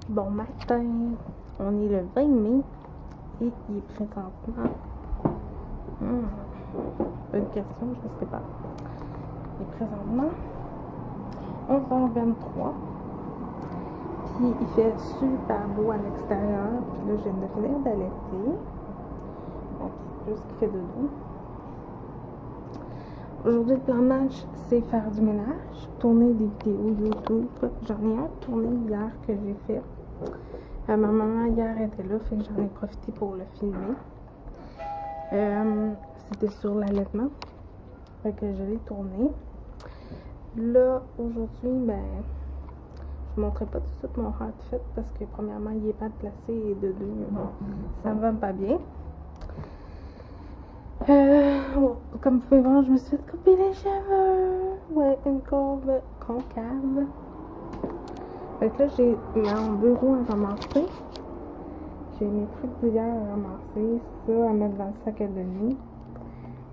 Bon matin, on est le 20 mai et il est présentement. Bonne question, je ne sais pas. Il est présentement 11h23. Puis il fait super beau à l'extérieur. Puis là, je viens de finir d'allaiter. Donc, c'est juste qu'il fait dodo. Aujourd'hui, le plan de match, c'est faire du ménage, tourner des vidéos YouTube. J'en ai un tourné hier que j'ai fait. Ma maman hier était là, fait que j'en ai profité pour le filmer. C'était sur l'allaitement. Fait que je l'ai tourné. Là, aujourd'hui, je ne montrerai pas tout de suite mon outfit parce que premièrement, il est pas placé et de deux, ça me va pas bien. Comme vous pouvez voir, je me suis fait couper les cheveux. Ouais, une courbe concave. Fait que là, j'ai mon bureau à ramasser. J'ai mes trucs d'hier à ramasser. Ça, à mettre dans le sac à donner.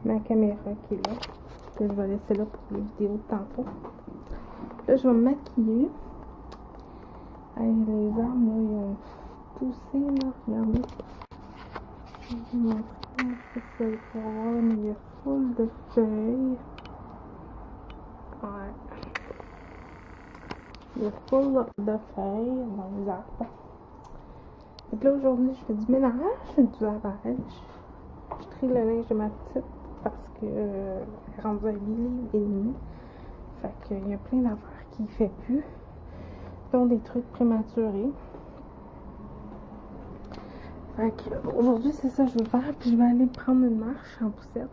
Ma caméra qui est là. Que je vais laisser là pour les vidéos de tantôt. Là, je vais me maquiller. Hey, les arbres, là, ils ont poussé, là. Regardez. Je vais vous montrer. Je sais pas si vous allez pouvoir voir, mais il y a full de feuilles. Ouais. Il y a full de feuilles dans les arbres. Donc là, aujourd'hui, je fais du ménage, du lavage. Je trie le linge de ma petite parce que elle est rendue à 8 livres et demi. Fait qu'il y a plein d'affaires qui ne fait plus. Dont des trucs prématurés. Fait qu'aujourd'hui, c'est ça que je vais faire. Puis je vais aller prendre une marche en poussette.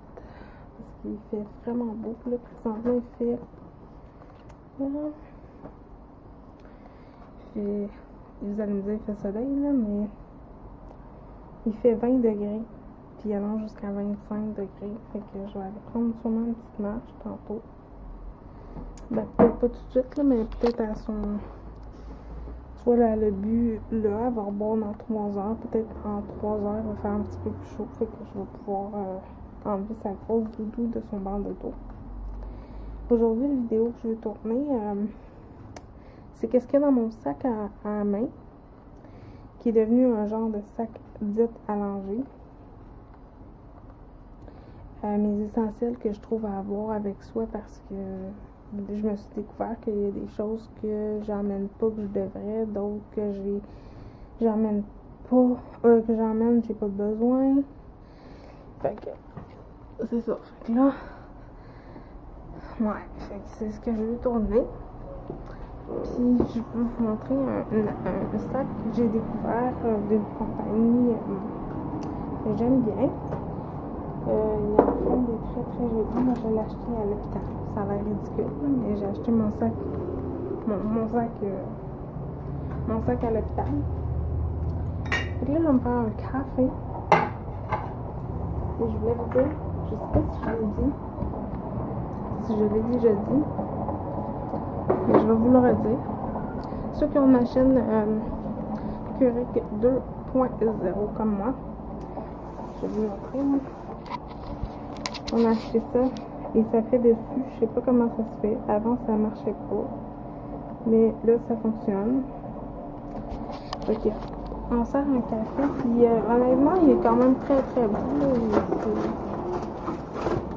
Parce qu'il fait vraiment beau. Là, présentement, vous allez me dire, il fait soleil, là, mais il fait 20 degrés. Puis il allonge jusqu'à 25 degrés. Fait que je vais aller prendre sûrement une petite marche tantôt. Peut-être pas tout de suite, là, mais peut-être à son. Voilà, le but, là, elle va reboire dans 3 heures. Peut-être en 3 heures, elle va faire un petit peu plus chaud. Fait que je vais pouvoir enlever sa grosse doudou de son banc de dos. Aujourd'hui, la vidéo que je vais tourner, c'est qu'est-ce qu'il y a dans mon sac à main, qui est devenu un genre de sac dit allongé. Mes essentiels que je trouve à avoir avec soi parce que je me suis découvert qu'il y a des choses que j'emmène pas que je devrais, d'autres que j'emmène pas, que j'emmène, j'ai pas besoin. Fait que c'est ça. Fait que là, fait que c'est ce que je veux tourner. Puis je peux vous montrer un sac que j'ai découvert d'une compagnie que j'aime bien. Il y a en des très très jolis. Moi, je l'ai acheté à l'hôpital. Ça a l'air ridicule, mais j'ai acheté mon sac à l'hôpital. Et là, je vais me faire un café. Et je voulais vous dire, je sais pas si je l'ai dit. Si je l'ai dit, je le dis. Mais je vais vous le redire. Ceux qui ont ma chaîne Keurig 2.0 comme moi, je vais vous montrer. Moi. On a acheté ça et ça fait dessus. Je sais pas comment ça se fait. Avant, ça marchait pas. Mais là, ça fonctionne. Ok. On sert un café. Puis, honnêtement, il est quand même très très bon.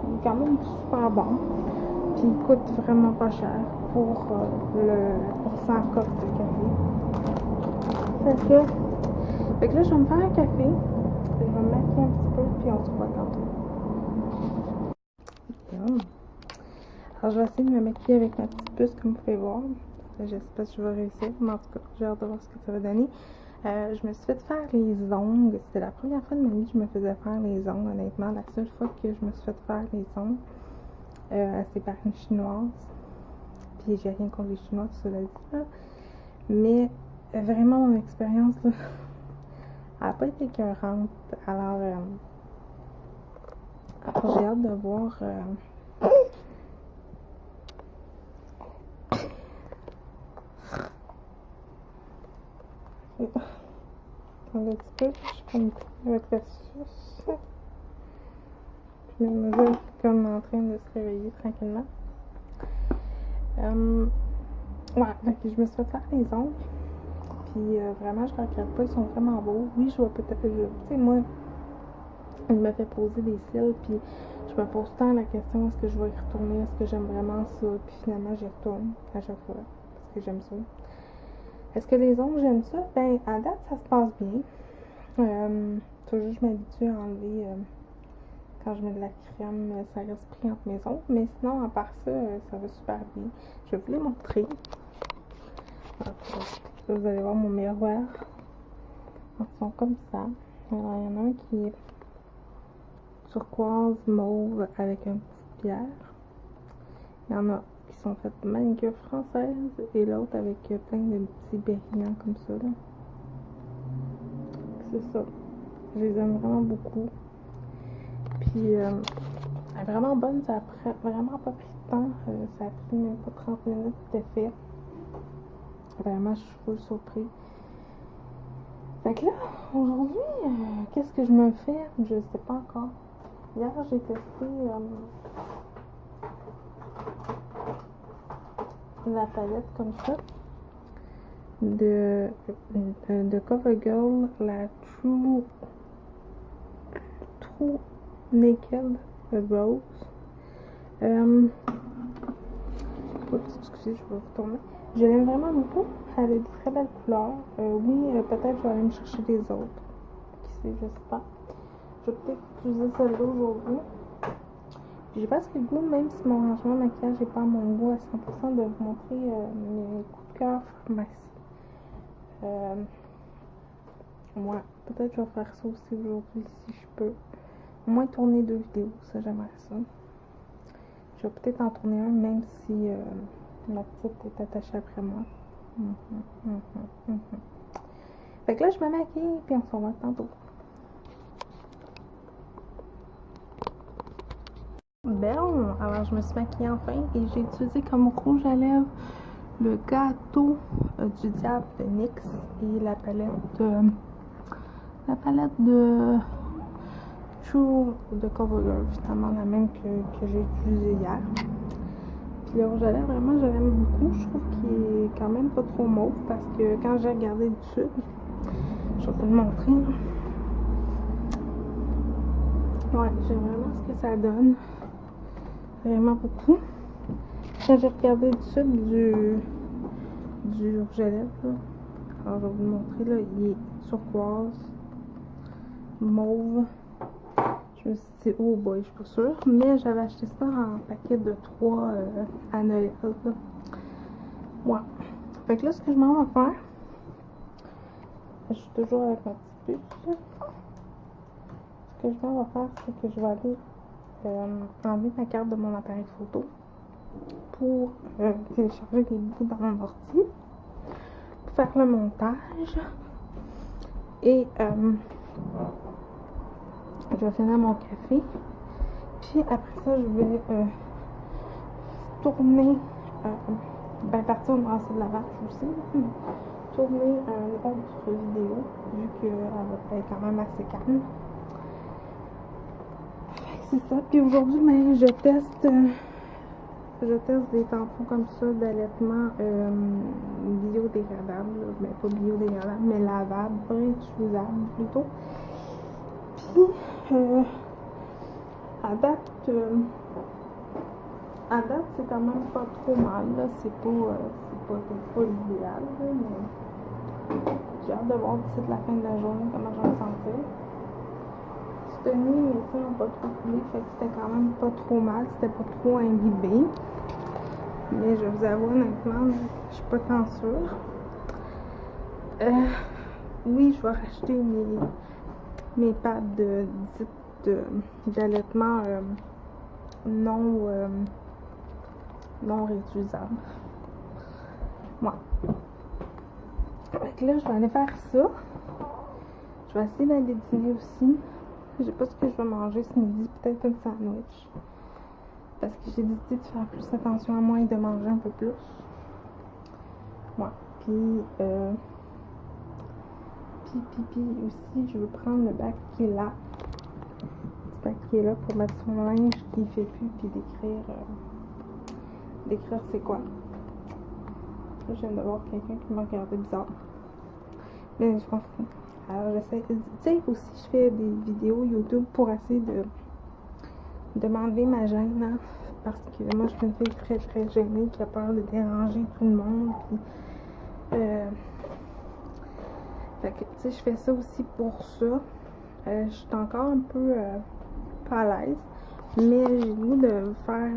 Il est quand même super bon. Puis, il coûte vraiment pas cher pour 100 copes de café. Fait que là, je vais me faire un café. Je vais me maquiller un petit peu. Puis, on se voit tantôt. Alors, je vais essayer de me maquiller avec ma petite puce, comme vous pouvez voir. J'espère que je vais réussir, mais en tout cas, j'ai hâte de voir ce que ça va donner. Je me suis fait faire les ongles. C'était la première fois de ma vie que je me faisais faire les ongles, honnêtement. La seule fois que je me suis fait faire les ongles, c'est par une chinoise. Puis, j'ai rien contre les chinois, tout cela dit, là. Mais, vraiment, mon expérience, là, elle n'a pas été écœurante. Alors, j'ai hâte de voir. Un petit peu, je fais une coupe avec la sauce. Puis la mesure est comme en train de se réveiller tranquillement. Ouais, donc je me suis fait faire les ongles. Puis vraiment, je ne regrette pas, ils sont vraiment beaux. Oui, je vais peut-être. Tu sais, moi, il me fait poser des cils, puis je me pose tant la question est-ce que je vais y retourner, est-ce que j'aime vraiment ça, puis finalement, j'y retourne à chaque fois, parce que j'aime ça. Est-ce que les ongles, j'aime ça? Ben, à date, ça se passe bien. Toujours, je m'habitue à enlever quand je mets de la crème, ça reste pris entre mes ongles. Mais sinon, à part ça, ça va super bien. Je vais vous les montrer. Donc, vous allez voir mon miroir. Ils sont comme ça. Alors, il y en a un qui est turquoise mauve avec une petite pierre. Il y en a qui sont faites de manicure française et l'autre avec plein de petits brillants comme ça. C'est ça. Je les aime vraiment beaucoup. Puis, elle est vraiment bonne. Ça a vraiment pas pris de temps. Ça a pris même pas 30 minutes, c'était fait. Vraiment, je suis full surprise. Fait que là, aujourd'hui, qu'est-ce que je me fais? Je sais pas encore. Hier, j'ai testé la palette comme ça de CoverGirl, la True Naked Rose. Excusez, je vais retourner. Je l'aime vraiment beaucoup. Elle a des très belles couleurs. Oui, peut-être je vais aller me chercher des autres. Qui sait, je sais pas. Je vais peut-être utiliser celle-là aujourd'hui. J'ai presque le goût, même si mon rangement de maquillage n'est pas à mon goût à 100%, de vous montrer mes coups de cœur pharmacie. Ouais, peut-être que je vais faire ça aussi aujourd'hui si je peux. Au moins tourner 2 vidéos, ça j'aimerais ça. Je vais peut-être en tourner un même si ma petite est attachée après moi. Fait que là je me maquille puis on se revoit tantôt. Bon, alors je me suis maquillée enfin et j'ai utilisé comme rouge à lèvres le gâteau du diable de NYX et la palette de True de CoverGirl, finalement la même que j'ai utilisée hier. Puis le rouge à lèvres, vraiment je l'aime beaucoup. Je trouve qu'il est quand même pas trop mauve parce que quand j'ai regardé dessus, je vais vous le montrer. Ouais, j'aime vraiment ce que ça donne. Vraiment beaucoup. Quand j'ai regardé dessus du rouge à lèvres, là. Alors je vais vous le montrer là, il est turquoise, mauve. Je me suis dit, oh boy, je suis pas sûre, mais j'avais acheté ça en paquet de 3 à Noël. Là. Ouais. Fait que là, ce que je m'en vais faire, je suis toujours avec ma petite puce. Ce que je m'en vais faire, c'est que je vais aller enlever ma carte de mon appareil photo pour télécharger les bouts dans mon ordi, pour faire le montage et je vais finir mon café, puis après ça je vais tourner partir au brasser de lavage aussi, tourner une autre vidéo vu qu'elle est quand même assez calme. C'est ça, puis aujourd'hui je teste des tampons comme ça d'allaitement biodégradables, mais pas biodégradables, mais lavables, réutilisables plutôt. Puis à date c'est quand même pas trop mal, là. C'est pas l'idéal, mais j'ai hâte de voir d'ici la fin de la journée comment je vais me sentir. Cette nuit, mes seins n'ont pas trop coulé, fait que c'était quand même pas trop mal, c'était pas trop imbibé. Mais je vous avoue, honnêtement, je suis pas tant sûre. Oui, je vais racheter mes pads d'allaitement non réutilisables. Ouais. Fait que là, je vais aller faire ça. Je vais essayer d'aller dîner aussi. Je sais pas ce que je vais manger ce midi, peut-être un sandwich. Parce que j'ai décidé de faire plus attention à moi et de manger un peu plus. Ouais. Puis aussi, je veux prendre le bac qui est là. Le bac qui est là pour mettre son linge qui fait plus, puis d'écrire c'est quoi. Là, je viens de voir quelqu'un qui m'a regardé bizarre. Mais je m'en fous. Alors j'essaie, tu sais, aussi je fais des vidéos YouTube pour essayer de m'enlever ma gêne, hein, parce que moi je suis une fille très très gênée qui a peur de déranger tout le monde. Puis, fait que tu sais, je fais ça aussi pour ça. Je suis encore un peu pas à l'aise, mais j'ai le goût de faire,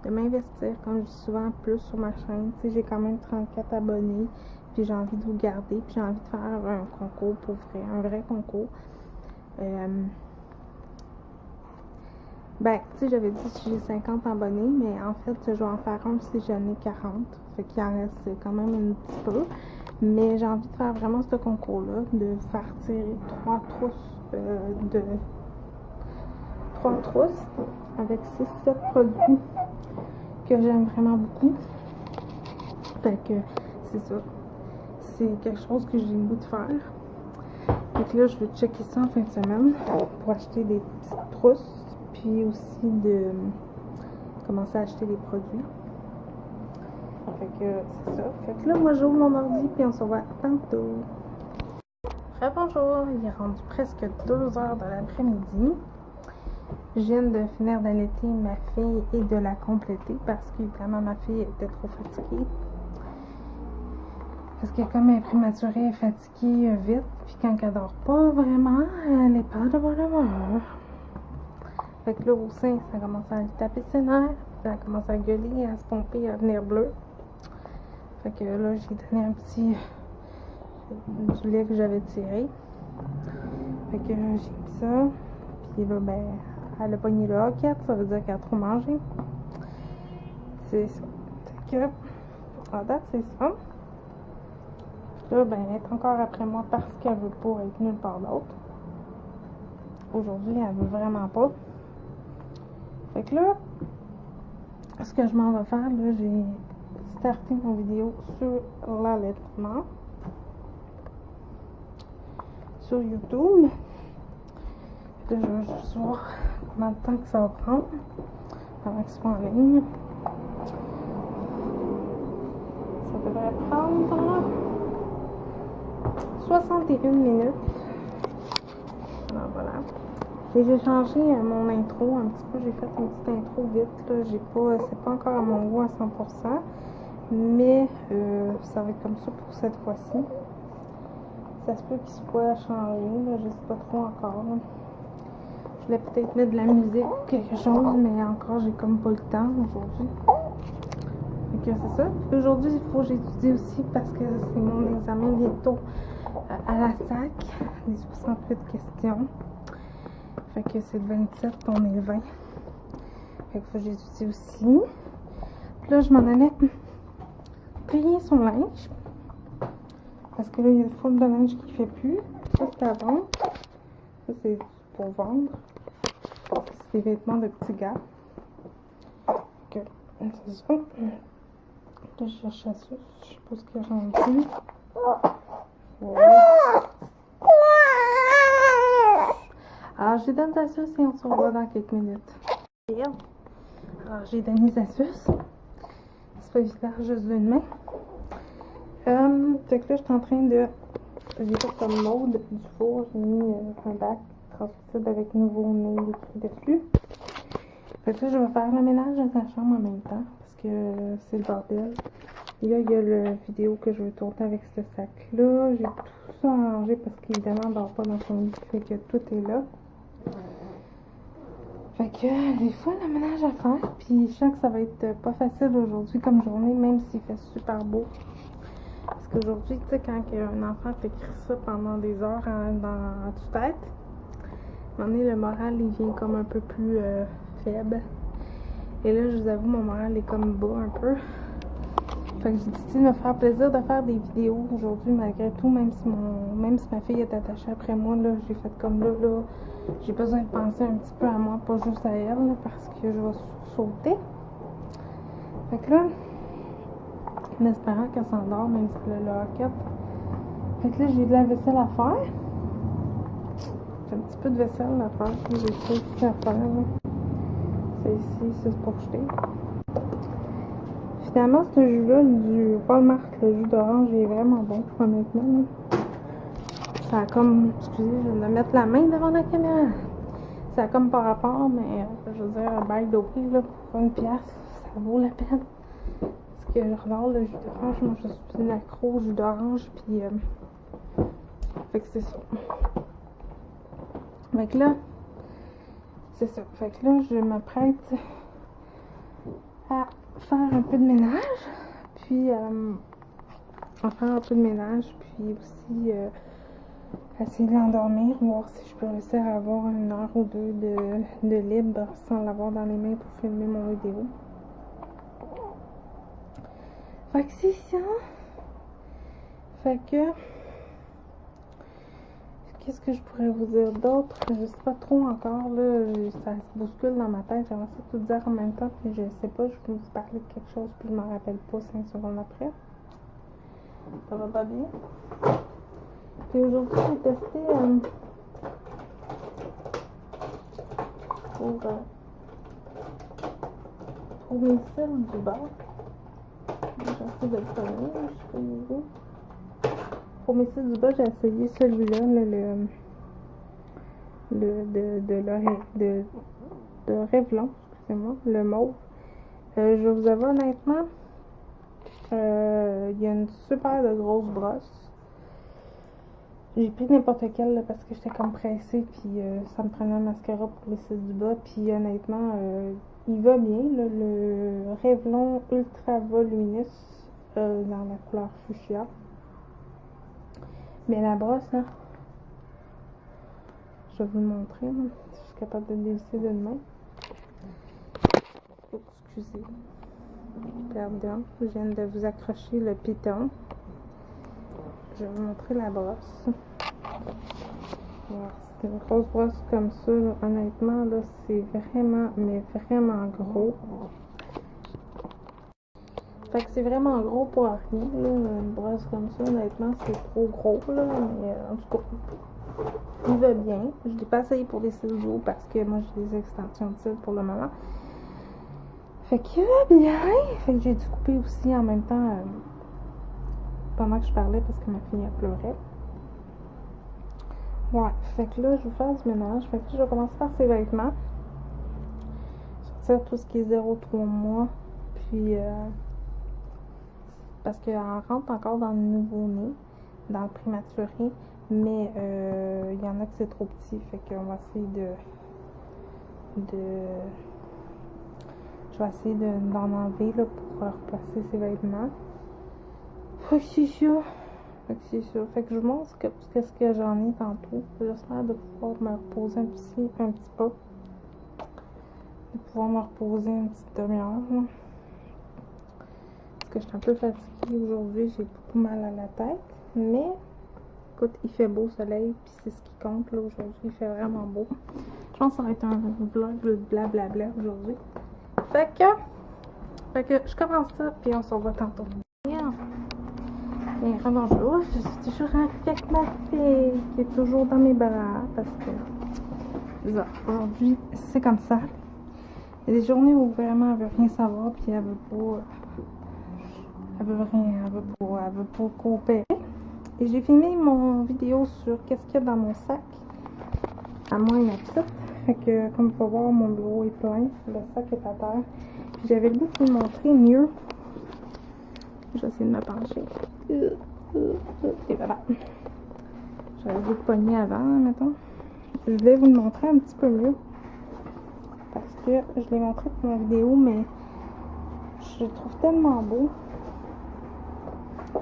de m'investir, comme je dis souvent, plus sur ma chaîne. Tu sais, j'ai quand même 34 abonnés, puis j'ai envie de vous garder, puis j'ai envie de faire un concours pour vrai, un vrai concours. Ben, tu sais, j'avais dit que j'ai 50 abonnés, mais en fait, je vais en faire un si j'en ai 40. Fait qu'il en reste quand même un petit peu. Mais j'ai envie de faire vraiment ce concours-là, de faire tirer 3 trousses avec 6-7 produits que j'aime vraiment beaucoup. Fait que c'est ça. C'est quelque chose que j'ai le goût de faire. Donc là, je vais checker ça en fin de semaine pour acheter des petites trousses. Puis aussi de commencer à acheter des produits. Fait que c'est ça. Fait que là, moi j'ouvre mon ordi puis on se voit tantôt. Bonjour, il est rendu presque 2 heures de l'après-midi. Je viens de finir d'allaiter ma fille et de la compléter parce qu'évidemment ma fille était trop fatiguée. Parce que comme elle est prématurée, elle est fatiguée vite. Puis quand elle dort pas vraiment, elle est pas de bonne humeur. Fait que là, au sein, ça a commencé à lui taper ses nerfs. Ça a commencé à gueuler, à se pomper, à venir bleu. Fait que là, j'ai donné un petit du lait que j'avais tiré. Fait que j'ai mis ça. Puis là, ben, elle a pogné le hoquette. Ça veut dire qu'elle a trop mangé. C'est ça. Fait que, en date, c'est ça. Là, ben, elle est encore après moi parce qu'elle veut pas être nulle part d'autre. Aujourd'hui, elle veut vraiment pas. Fait que là, ce que je m'en vais faire, là, j'ai starté mon vidéo sur l'allaitement sur YouTube. Là, je vais juste voir combien de temps que ça va prendre avant que ce soit en ligne. Ça devrait prendre 61 minutes. Alors voilà. Et j'ai changé mon intro un petit peu, j'ai fait une petite intro vite, là, c'est pas encore à mon goût à 100%, mais ça va être comme ça pour cette fois-ci. Ça se peut qu'il soit changé, là, je sais pas trop encore. Là. Je voulais peut-être mettre de la musique ou quelque chose, mais encore j'ai comme pas le temps aujourd'hui. Donc c'est ça. Aujourd'hui, il faut que j'étudie aussi parce que c'est mon examen bientôt à la SAC, des 68 questions. Fait que c'est le 27, on est le 20. Fait que faut que j'étudie aussi. Puis là, je m'en allais plier son linge. Parce que là, il y a une foule de linge qui ne fait plus. Ça, c'est à vendre. Ça, c'est pour vendre. C'est des vêtements de petits gars. Fait que c'est ça. Là, je cherche la sauce. Je sais pas ce qu'il y a rendu. Voilà. Alors, je lui donne sa sauce et on se revoit dans quelques minutes. Alors, j'ai donné sa sauce. C'est pas évident, juste d'une main. Fait que là, je suis en train de... J'ai fait comme mode du four. J'ai mis un bac translucide avec nouveau-né écrit dessus. Fait que là, je vais faire le ménage de sa chambre en même temps. Parce que c'est le bordel. Et là, il y a la vidéo que je vais tourner avec ce sac-là. J'ai tout ça arrangé parce qu'évidemment, on ne dort pas dans son lit. Fait que tout est là. Fait que j'ai fois le ménage à faire. Puis je sens que ça va être pas facile aujourd'hui comme journée, même s'il fait super beau. Parce qu'aujourd'hui, tu sais, quand un enfant t'écrit ça pendant des heures dans ta tête, à un moment donné, le moral, il vient comme un peu plus faible. Et là, je vous avoue, mon moral est comme bas un peu. Fait que j'ai décidé de me faire plaisir de faire des vidéos aujourd'hui, malgré tout, même si ma fille est attachée après moi, là, j'ai fait comme là, j'ai besoin de penser un petit peu à moi, pas juste à elle, là, parce que je vais sauter. Fait que là, en espérant qu'elle s'endort, même si elle a le hoquette. Fait que là, j'ai de la vaisselle à faire. J'ai un petit peu de vaisselle à faire. J'ai ça ici à faire. Ça ici, c'est pour jeter. Finalement, ce jus-là du Walmart, le jus d'orange, est vraiment bon, honnêtement. Ça a comme... Excusez, je viens de mettre la main devant la caméra. Ça a comme par rapport, mais je veux dire, un bail d'eau, là, pour 1$, ça vaut la peine. Parce que j'adore le jus d'orange. Moi, je suis une accro au jus d'orange, puis... fait que c'est ça. Fait que là, c'est ça. Fait que là, je m'apprête à faire un peu de ménage, puis à faire un peu de ménage, puis aussi essayer de l'endormir, voir si je peux réussir à avoir 1 heure ou 2 de libre sans l'avoir dans les mains pour filmer mon vidéo. Fait que c'est ça. Fait que qu'est-ce que je pourrais vous dire d'autre? Je sais pas trop encore, là, ça se bouscule dans ma tête, j'aimerais ça tout dire en même temps, puis je sais pas, je peux vous parler de quelque chose, puis je m'en rappelle pas 5 secondes après. Ça va pas bien? Puis aujourd'hui, j'ai testé pour mes cils du bas. J'essaie de le tenir, je fais niveau. Pour mes cils du bas, j'ai essayé celui-là, de Revlon, excusez-moi, le mauve. Je vous avoue honnêtement, il y a une super de grosse brosse. J'ai pris n'importe quelle là, parce que j'étais comme pressée, puis ça me prenait un mascara pour les cils du bas, puis honnêtement, il va bien, là, le Revlon Ultra Voluminous dans la couleur fuchsia. Mais la brosse, là, je vais vous le montrer, là, si je suis capable de le dévisser d'une main. Oh, excusez. Pardon, je viens de vous accrocher le piton. Je vais vous montrer la brosse. C'est une grosse brosse comme ça, là. Honnêtement, là, c'est vraiment, mais vraiment gros. Fait que c'est vraiment gros pour rien, là. Une brosse comme ça, honnêtement, c'est trop gros, là. Mais en tout cas, il va bien. Je l'ai pas essayé pour les cils du haut parce que moi, j'ai des extensions de cils pour le moment. Fait qu'il va bien. Fait que j'ai dû couper aussi en même temps pendant que je parlais parce que ma fille elle pleurait. Ouais, fait que là, je vais faire du ménage. Fait que là, je vais commencer par ses vêtements. Sortir tout ce qui est 0-3 mois. Puis, parce qu'elle rentre encore dans le nouveau-né, dans le prématuré. Mais, il y en a que c'est trop petit. Fait qu'on va essayer je vais essayer d'en enlever là, pour replacer ses vêtements. Fait que c'est ça. Fait que je vous montre qu'est-ce que j'en ai tantôt. J'espère de pouvoir me reposer un petit peu. De pouvoir me reposer une petite demi-heure. Parce que je suis un peu fatiguée aujourd'hui. J'ai beaucoup mal à la tête. Mais, écoute, il fait beau soleil. Puis c'est ce qui compte là aujourd'hui. Il fait vraiment beau. Je pense que ça va être un vlog de blablabla aujourd'hui. Fait que je commence ça. Puis on se revoit tantôt. Et bonjour, je suis toujours avec ma fille qui est toujours dans mes bras parce que aujourd'hui c'est comme ça. Il y a des journées où vraiment elle veut rien savoir puis elle veut pas coopérer. Et j'ai filmé mon vidéo sur qu'est-ce qu'il y a dans mon sac à moi et ma petite. Fait que comme vous pouvez voir, mon bureau est plein, le sac est à terre. Puis j'avais le goût de vous montrer mieux. Je vais essayer de me pencher. Et voilà. J'avais le goût de pogner avant, mettons. Je vais vous le montrer un petit peu mieux. Parce que je l'ai montré dans ma vidéo, mais je le trouve tellement beau.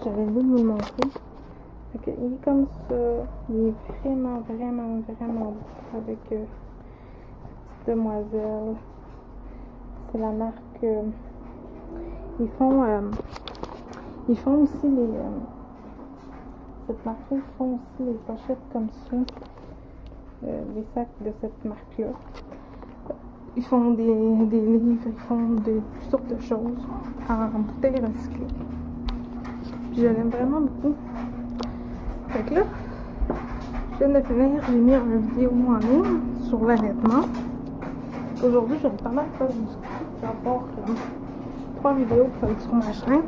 J'avais le goût de vous le montrer. Fait que, il est comme ça. Il est vraiment, vraiment, vraiment beau. Avec Petite Demoiselle. C'est la marque. Ils font aussi cette marque-là, ils font aussi les pochettes comme ça, les sacs de cette marque-là. Ils font des livres, ils font toutes sortes de choses en bouteilles recyclées. Puis je l'aime vraiment beaucoup. Fait que là, je viens de finir, j'ai mis une vidéo en ligne sur l'allaitement. Aujourd'hui, j'aurais pas mal fait du ski, 3 vidéos qui vont être sur ma chaîne.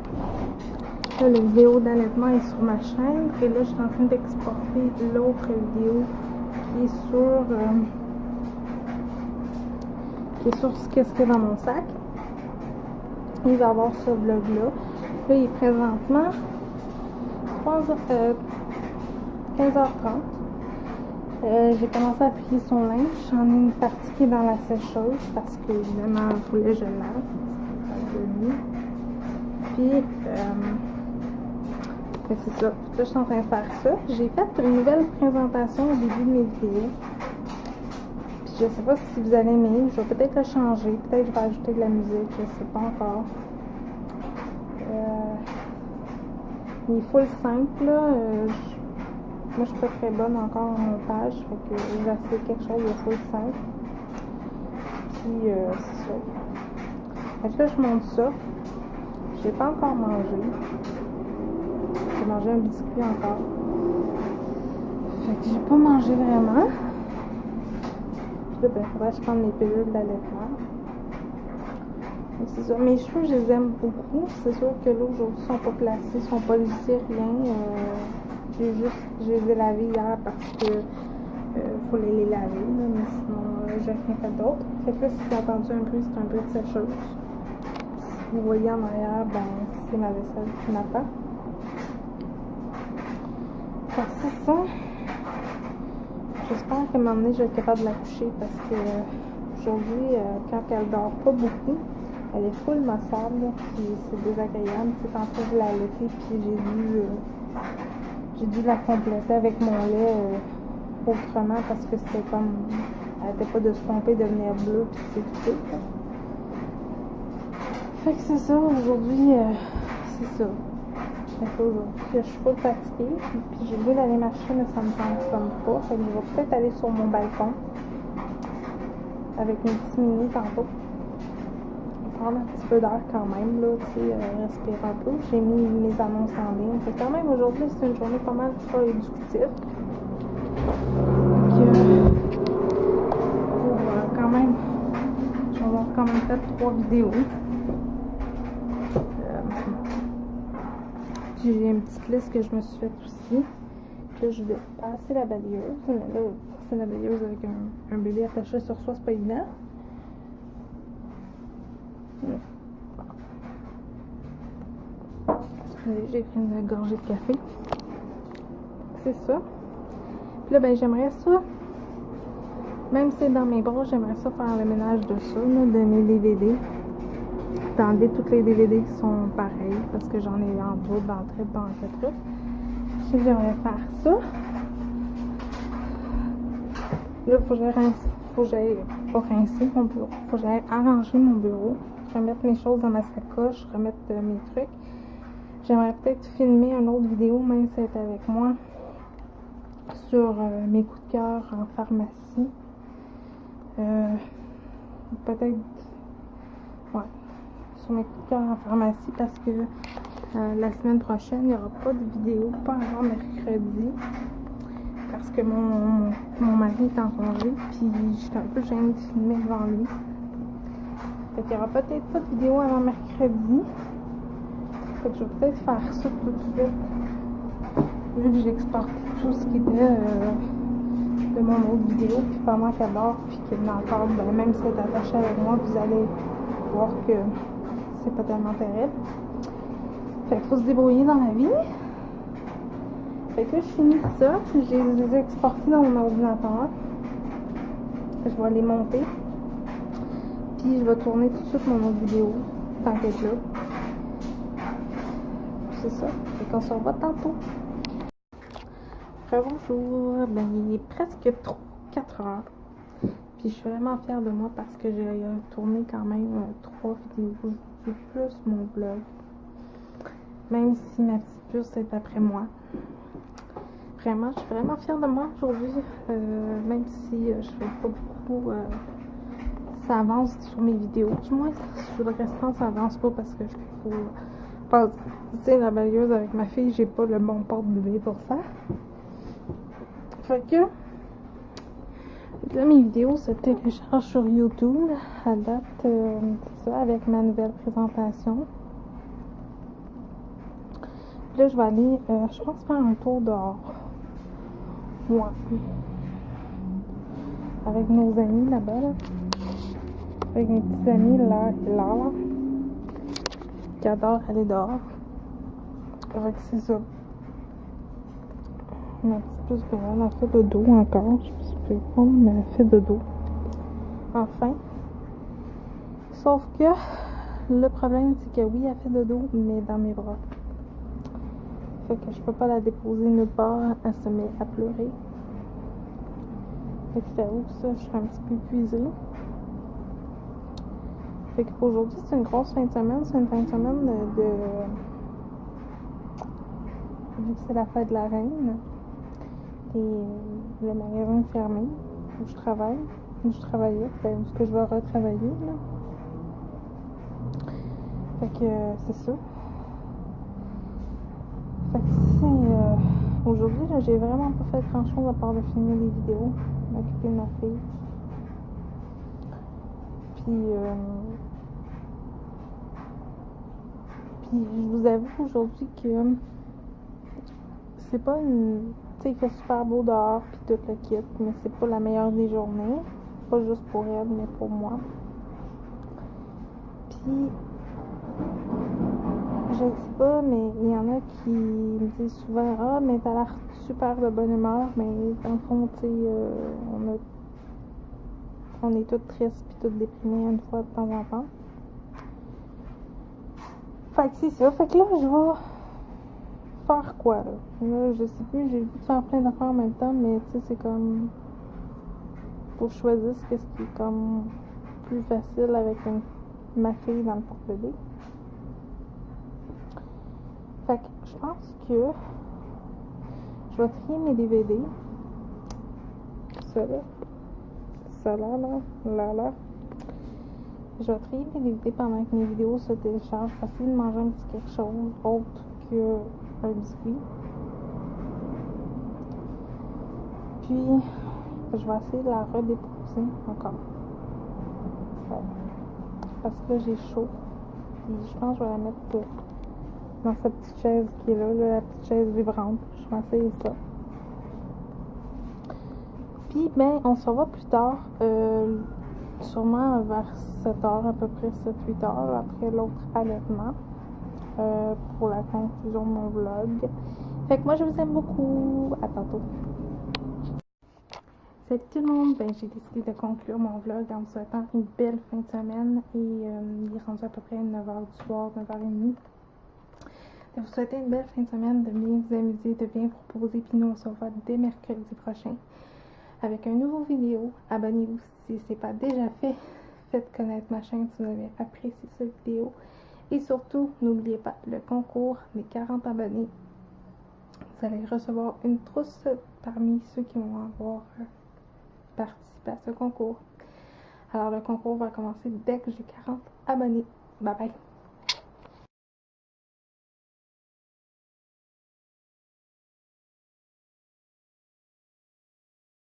Là, la vidéo d'allaitement est sur ma chaîne. Et là, je suis en train d'exporter l'autre vidéo qui est sur ce qu'est-ce qu'il y a dans mon sac. Il va y avoir ce vlog-là. Là, il est présentement 15h30. J'ai commencé à plier son linge. J'en ai une partie qui est dans la sécheuse parce que, évidemment, il voulait que je lave. Puis, c'est ça. Là, je suis en train de faire ça. J'ai fait une nouvelle présentation au début de mes vidéos. Puis, je sais pas si vous allez aimer. Je vais peut-être le changer. Peut-être que je vais ajouter de la musique. Je sais pas encore. Il est full simple, là. Moi, je suis pas très bonne encore en montage. Fait que j'ai essayé quelque chose de full simple. Puis, c'est ça. Fait que là, je monte ça. J'ai pas encore mangé. J'ai mangé un biscuit encore. Fait que j'ai pas mangé vraiment. Puis là, ben, faudrait que je prenne mes pilules d'allaitement. C'est ça. Mes cheveux, je les aime beaucoup. C'est sûr que là, aujourd'hui, ils sont pas placés, ils sont pas lissés, rien. Je les ai lavés hier parce que faut les laver, là, mais sinon, j'ai rien fait d'autre. Fait que là, si vous avez entendu un bruit, c'est un bruit de sécheuse. Si vous voyez en arrière, ben, c'est ma vaisselle qui m'attend. Fait que c'est ça. J'espère qu'à un moment donné, je vais être capable de la coucher parce que aujourd'hui, quand elle dort pas beaucoup, elle est full maussade, puis c'est désagréable. Tu sais, tantôt, je l'ai allaitée, puis j'ai dû la compléter avec mon lait autrement parce que c'était comme. Elle n'était pas de se pomper, de devenir bleue, puis c'est tout. Fait que c'est ça, aujourd'hui, c'est ça. Fait qu'aujourd'hui, je suis full fatiguée, puis j'ai voulu aller marcher, mais ça me tente comme pas. Fait que je vais peut-être aller sur mon balcon avec mes petits mini tantôt. Prendre un petit peu d'air quand même, là, tu sais, respirer un peu. J'ai mis mes annonces en ligne. Fait quand même, aujourd'hui, c'est une journée pas mal productive. Donc, quand même, je vais avoir quand même fait 3 vidéos. Puis j'ai une petite liste que je me suis faite aussi. Là, je vais passer la balayeuse. Mais là, passer la balayeuse avec un bébé attaché sur soi, c'est pas évident. J'ai pris une gorgée de café. C'est ça. Puis là, ben, j'aimerais ça. Même si c'est dans mes bras, j'aimerais ça faire le ménage de ça, là, de mes DVD. D'enlever toutes les DVD qui sont pareilles, parce que j'en ai en double, en triple, en quadruple. J'aimerais faire ça. Là, faut que j'aille pas rincer mon bureau. Faut que j'aille arranger mon bureau. Remettre mes choses dans ma sacoche, remettre mes trucs. J'aimerais peut-être filmer une autre vidéo, même si elle est avec moi, sur mes coups de cœur en pharmacie. Peut-être, ouais, sur mes coups de cœur en pharmacie, parce que la semaine prochaine, il n'y aura pas de vidéo, pas avant mercredi, parce que mon mari est en congé, puis j'étais un peu gênée de filmer devant lui. Fait qu'il n'y aura peut-être pas de vidéo avant mercredi. Fait que je vais peut-être faire ça tout de suite. Vu que j'ai exporté tout ce qui était de mon autre vidéo, puis pendant qu'elle dort, puis qu'elle est encore, ben, même si elle est attachée avec moi, vous allez voir que c'est pas tellement terrible. Fait qu'il faut se débrouiller dans la vie. Fait que je finis ça, puis je les ai exportés dans mon ordinateur. Je vais les monter. Puis je vais tourner tout de suite mon autre vidéo, tant qu'elle est là. C'est ça. Fait qu'on se revoit tantôt. Bonjour. Ben, il est presque 4 heures. Puis je suis vraiment fière de moi parce que j'ai tourné quand même 3 vidéos aujourd'hui, plus mon vlog. Même si ma petite puce est après moi. Vraiment, je suis vraiment fière de moi aujourd'hui. Même si je fais pas beaucoup. Ça avance sur mes vidéos. Du moins, sur le restant, ça avance pas parce que je faut passer la balayeuse avec ma fille. J'ai pas le bon porte-bébé pour ça. Fait que Là, mes vidéos se téléchargent sur YouTube à date, c'est ça, avec ma nouvelle présentation. Puis là, je vais aller, je pense, faire un tour dehors. Ouais. Avec nos amis là-bas, là. Avec mes petits amis là et là, qui adorent aller dehors. Fait que c'est ça. Ma petite puce elle a fait dodo encore. Je me suis fait prendre, mais elle a fait dodo. Enfin. Sauf que le problème, c'est que oui, elle fait dodo, mais dans mes bras. Fait que je peux pas la déposer nulle part. Elle se met à pleurer. Fait que j'avoue que ça, je suis un petit peu épuisée. Fait qu'aujourd'hui, c'est une grosse fin de semaine. C'est une fin de semaine de vu que c'est la fête de la reine. Et le magasin est fermé où je travaille. Où je travaillais. Ben, où je vais retravailler, là. Fait que c'est ça. Fait que c'est aujourd'hui, là, j'ai vraiment pas fait grand chose à part de filmer des vidéos, m'occuper de ma fille. Puis je vous avoue aujourd'hui que c'est pas une. Tu sais, il fait super beau dehors, puis tout le kit, mais c'est pas la meilleure des journées. Pas juste pour elle, mais pour moi. Puis je sais pas, mais il y en a qui me disent souvent: ah, mais t'as l'air super de bonne humeur, mais dans le fond, tu sais, on est toutes tristes puis toutes déprimées une fois de temps en temps. Fait que c'est ça. Fait que là, je vais faire quoi, là? Là, je sais plus, j'ai le goût de faire plein d'affaires en même temps, mais tu sais, c'est comme. Faut que je choisisse qu'est-ce qui est comme plus facile avec ma fille dans le porte-bébé. Fait que je pense que je vais trier mes DVD. Ça là. Ça là. Je vais trier mes DVD pendant que mes vidéos se téléchargent. Je vais essayer de manger un petit quelque chose autre qu'un biscuit. Puis, je vais essayer de la redéposer encore. Ouais. Parce que là, j'ai chaud. Puis, je pense que je vais la mettre dans cette petite chaise qui est là, la petite chaise vibrante. Je vais essayer ça. Puis, ben, on se revoit plus tard. Sûrement vers 7h, à peu près 7-8h, après l'autre allaitement, pour la conclusion de mon vlog. Fait que moi, je vous aime beaucoup. À tantôt. Salut tout le monde, ben j'ai décidé de conclure mon vlog en vous souhaitant une belle fin de semaine et il est rendu à peu près 9h du soir, 9h30. De vous souhaiter une belle fin de semaine, de bien vous amuser, de bien vous reposer, puis nous on se revoit dès mercredi prochain avec un nouveau vidéo. Abonnez-vous si ce n'est pas déjà fait, faites connaître ma chaîne si vous avez apprécié cette vidéo et surtout n'oubliez pas le concours des 40 abonnés. Vous allez recevoir une trousse parmi ceux qui vont avoir participer à ce concours. Alors le concours va commencer dès que j'ai 40 abonnés. Bye bye!